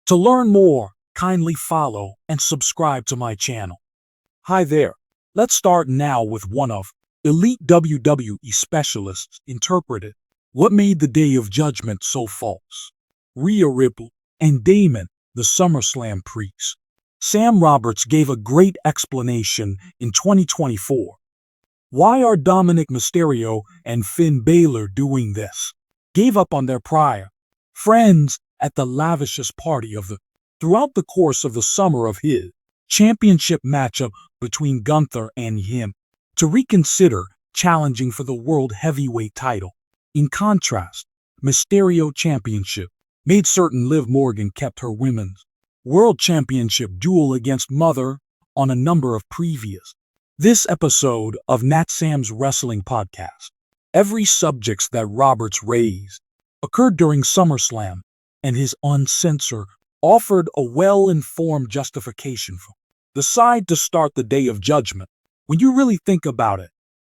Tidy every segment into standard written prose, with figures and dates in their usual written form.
To learn more, kindly follow and subscribe to my channel. Hi there. Let's start now with one of elite WWE specialists interpreted what made the Day of Judgment so false. Rhea Ripley and Damian, the SummerSlam priest. Sam Roberts gave a great explanation in 2024. Why are Dominic Mysterio and Finn Balor doing this? Gave up on their prior friends at the lavishest party of the throughout the course of the summer of his championship matchup between Gunther and him to reconsider challenging for the World Heavyweight title. In contrast, Mysterio Championship made certain Liv Morgan kept her Women's World Championship duel against Mother on a number of previous. This episode of Nat Sam's Wrestling Podcast. Every subject that Roberts raised occurred during SummerSlam, and his uncensored offered a well-informed justification for the side to start the Day of Judgment. When you really think about it,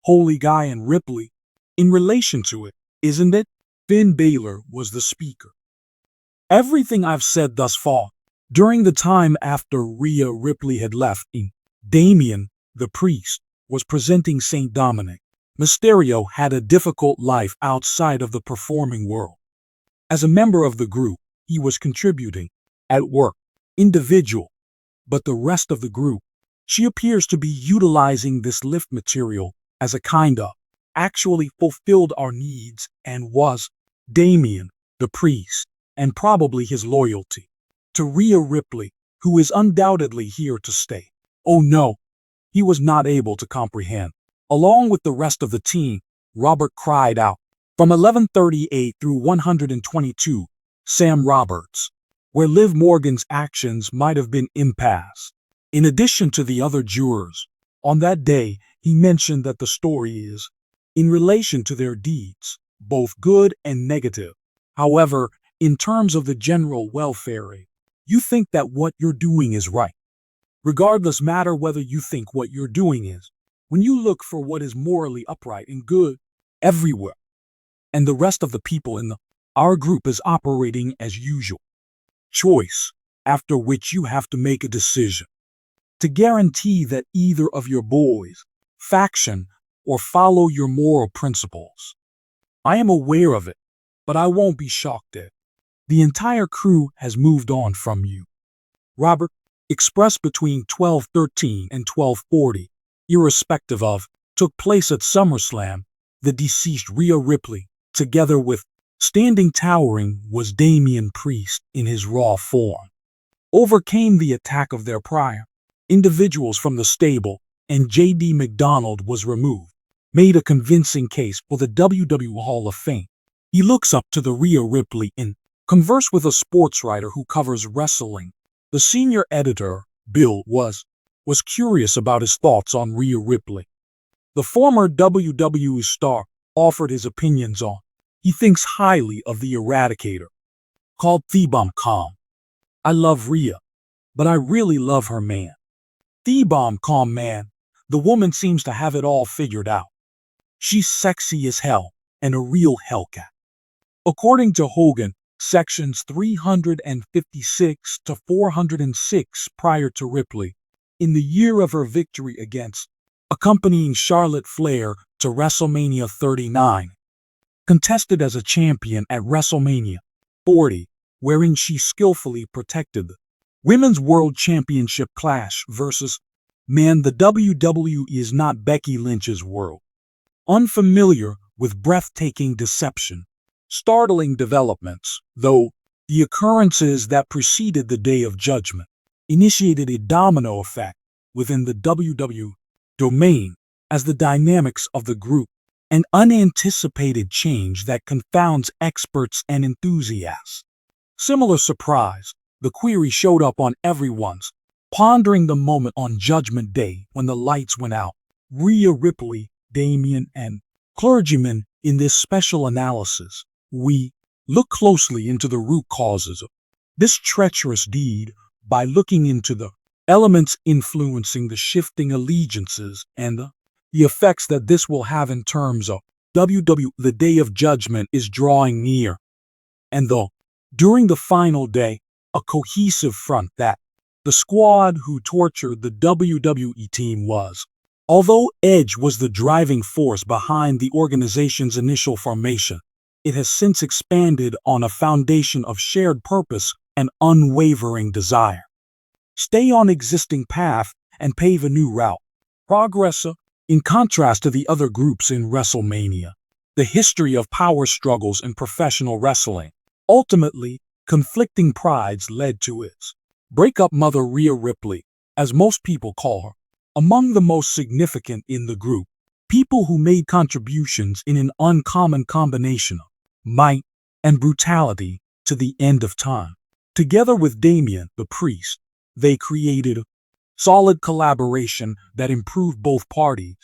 Holy Guy and Ripley, in relation to it, isn't it? Finn Balor was the speaker. Everything I've said thus far, during the time after Rhea Ripley had left, Damian, the priest, was presenting St. Dominic. Mysterio had a difficult life outside of the performing world. As a member of the group, he was contributing at work, individual, but the rest of the group, she appears to be utilizing this lift material as a kind of actually fulfilled our needs and was Damian, the priest, and probably his loyalty to Rhea Ripley, who is undoubtedly here to stay. Oh no, he was not able to comprehend. Along with the rest of the team, Robert cried out. From 1138 through 122, Sam Roberts, where Liv Morgan's actions might have been impasse. In addition to the other jurors, on that day, he mentioned that the story is in relation to their deeds, both good and negative. However, in terms of the general welfare, you think that what you're doing is right. Regardless matter whether you think what you're doing is, when you look for what is morally upright and good everywhere, and the rest of the people in our group is operating as usual. Choice, after which you have to make a decision to guarantee that either of your boys, faction, or follow your moral principles. I am aware of it, but I won't be shocked at. The entire crew has moved on from you. Robert, expressed between 12:13 and 12:40, irrespective of, took place at SummerSlam. The deceased Rhea Ripley, together with standing towering was Damian Priest in his raw form, overcame the attack of their prior individuals from the stable, and J.D. McDonald was removed, made a convincing case for the WWE Hall of Fame. He looks up to the Rhea Ripley and converse with a sports writer who covers wrestling. The senior editor, Bill, was curious about his thoughts on Rhea Ripley. The former WWE star offered his opinions on. He thinks highly of the Eradicator, called The-Bomb Calm. I love Rhea, but I really love her man. The-Bomb Calm man, the woman seems to have it all figured out. She's sexy as hell and a real Hellcat. According to Hogan, sections 356 to 406 prior to Ripley, in the year of her victory against accompanying Charlotte Flair to WrestleMania 39, contested as a champion at WrestleMania 40, wherein she skillfully protected the Women's World Championship clash versus Man. The WWE is not Becky Lynch's world. Unfamiliar with breathtaking deception, startling developments, though, the occurrences that preceded the Day of Judgment initiated a domino effect within the WWE domain as the dynamics of the group, an unanticipated change that confounds experts and enthusiasts. Similar surprise, the query showed up on everyone's, pondering the moment on Judgment Day when the lights went out. Rhea Ripley, Damian, and clergymen. In this special analysis, we look closely into the root causes of this treacherous deed by looking into the elements influencing the shifting allegiances and the effects that this will have in terms of WWE. The Day of Judgment is drawing near, and though during the final day, a cohesive front that the squad who tortured the WWE team was. Although Edge was the driving force behind the organization's initial formation, it has since expanded on a foundation of shared purpose and unwavering desire. Stay on existing path and pave a new route. Progress. In contrast to the other groups in WrestleMania, the history of power struggles in professional wrestling, ultimately, conflicting prides led to its breakup. Mother Rhea Ripley, as most people call her, among the most significant in the group, people who made contributions in an uncommon combination of might and brutality to the end of time. Together with Damian, the priest, they created a solid collaboration that improved both parties,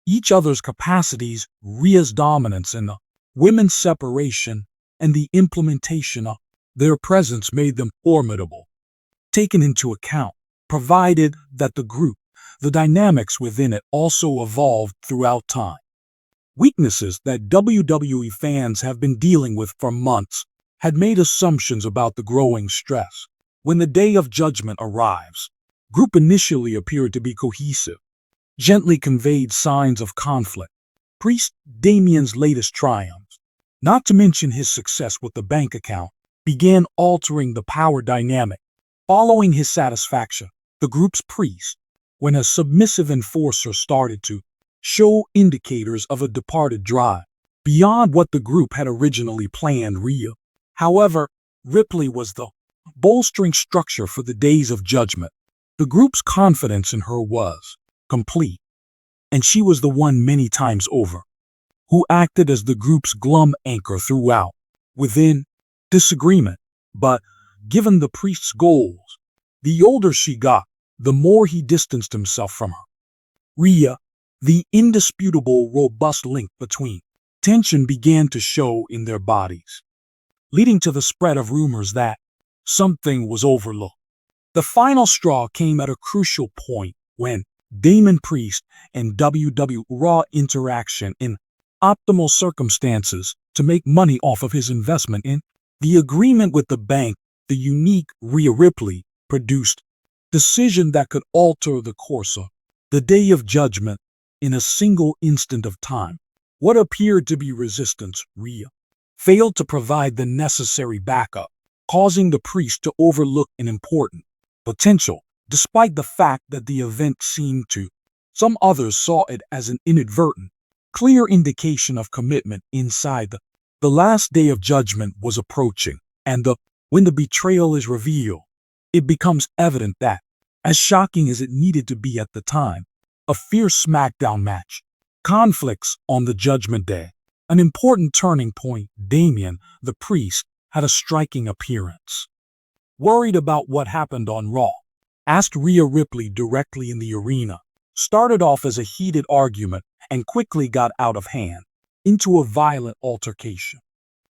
each other's capacities. Rhea's dominance in the women's separation and the implementation of their presence made them formidable. Taken into account, provided that the dynamics within it also evolved throughout time. Weaknesses that WWE fans have been dealing with for months had made assumptions about the growing stress. When the day of judgment arrives, group initially appeared to be cohesive, gently conveyed signs of conflict. Priest Damian's latest triumphs, not to mention his success with the bank account, began altering the power dynamic. Following his satisfaction, the group's priest, when a submissive enforcer started to show indicators of a departed drive beyond what the group had originally planned. Rhea, however, Ripley was the bolstering structure for the days of judgment. The group's confidence in her was complete, and she was the one many times over who acted as the group's glum anchor throughout. Within disagreement, but given the priest's goals, the older she got, the more he distanced himself from her. Rhea, the indisputable robust link between tension began to show in their bodies, leading to the spread of rumors that something was overlooked. The final straw came at a crucial point when Damian Priest and WWE Raw interaction in optimal circumstances to make money off of his investment in the agreement with the bank. The unique Rhea Ripley produced decision that could alter the course of the day of judgment in a single instant of time. What appeared to be resistance, Rhea failed to provide the necessary backup, causing the priest to overlook an important potential, despite the fact that the event seemed to. Some others saw it as an inadvertent, clear indication of commitment inside the last day of judgment was approaching, and when the betrayal is revealed, it becomes evident that, as shocking as it needed to be at the time, a fierce SmackDown match conflicts on the Judgment Day. An important turning point. Damian, the priest, had a striking appearance. Worried about what happened on Raw, asked Rhea Ripley directly in the arena. Started off as a heated argument and quickly got out of hand into a violent altercation.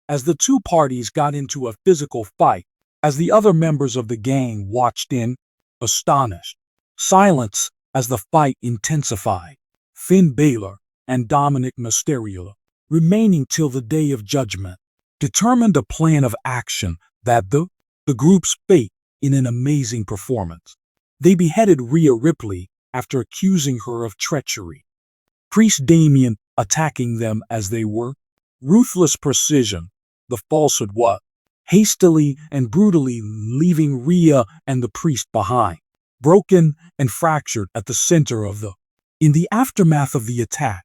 As the two parties got into a physical fight, as the other members of the gang watched in astonished silence as the fight intensified, Finn Balor and Dominic Mysterio, remaining till the day of judgment, determined a plan of action that the group's fate in an amazing performance. They beheaded Rhea Ripley after accusing her of treachery. Priest Damian attacking them as they were. Ruthless precision. The falsehood was hastily and brutally leaving Rhea and the priest behind, broken and fractured at the center of in the aftermath of the attack,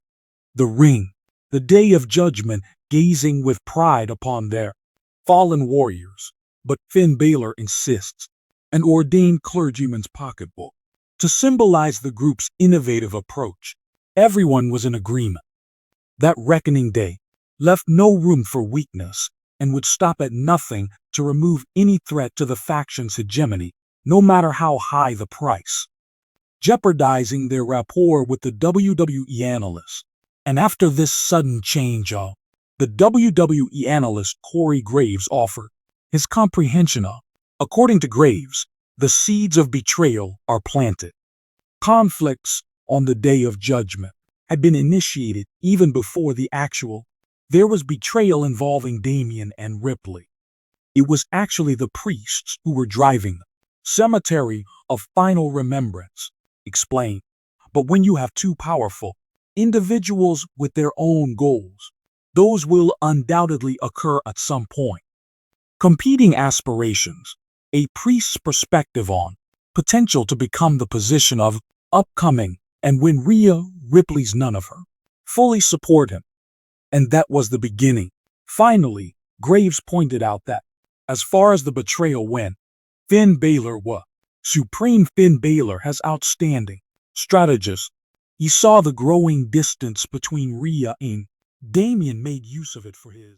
the ring, the day of judgment, gazing with pride upon their fallen warriors. But Finn Balor insists, an ordained clergyman's pocketbook, to symbolize the group's innovative approach. Everyone was in agreement. That reckoning day left no room for weakness and would stop at nothing to remove any threat to the faction's hegemony, no matter how high the price, jeopardizing their rapport with the WWE analysts. And after this sudden change, the WWE analyst Corey Graves offered his comprehension of, according to Graves, the seeds of betrayal are planted. Conflicts on the day of judgment had been initiated even before the actual. There was betrayal involving Damian and Ripley. It was actually the priests who were driving them. Cemetery of Final Remembrance. Explain. But when you have two powerful individuals with their own goals, those will undoubtedly occur at some point. Competing aspirations. A priest's perspective on potential to become the position of upcoming, and when Rhea, Ripley's none of her, fully support him. And that was the beginning. Finally, Graves pointed out that, as far as the betrayal went, Finn Balor was. Supreme Finn Balor has outstanding strategist. He saw the growing distance between Rhea and Damian made use of it for his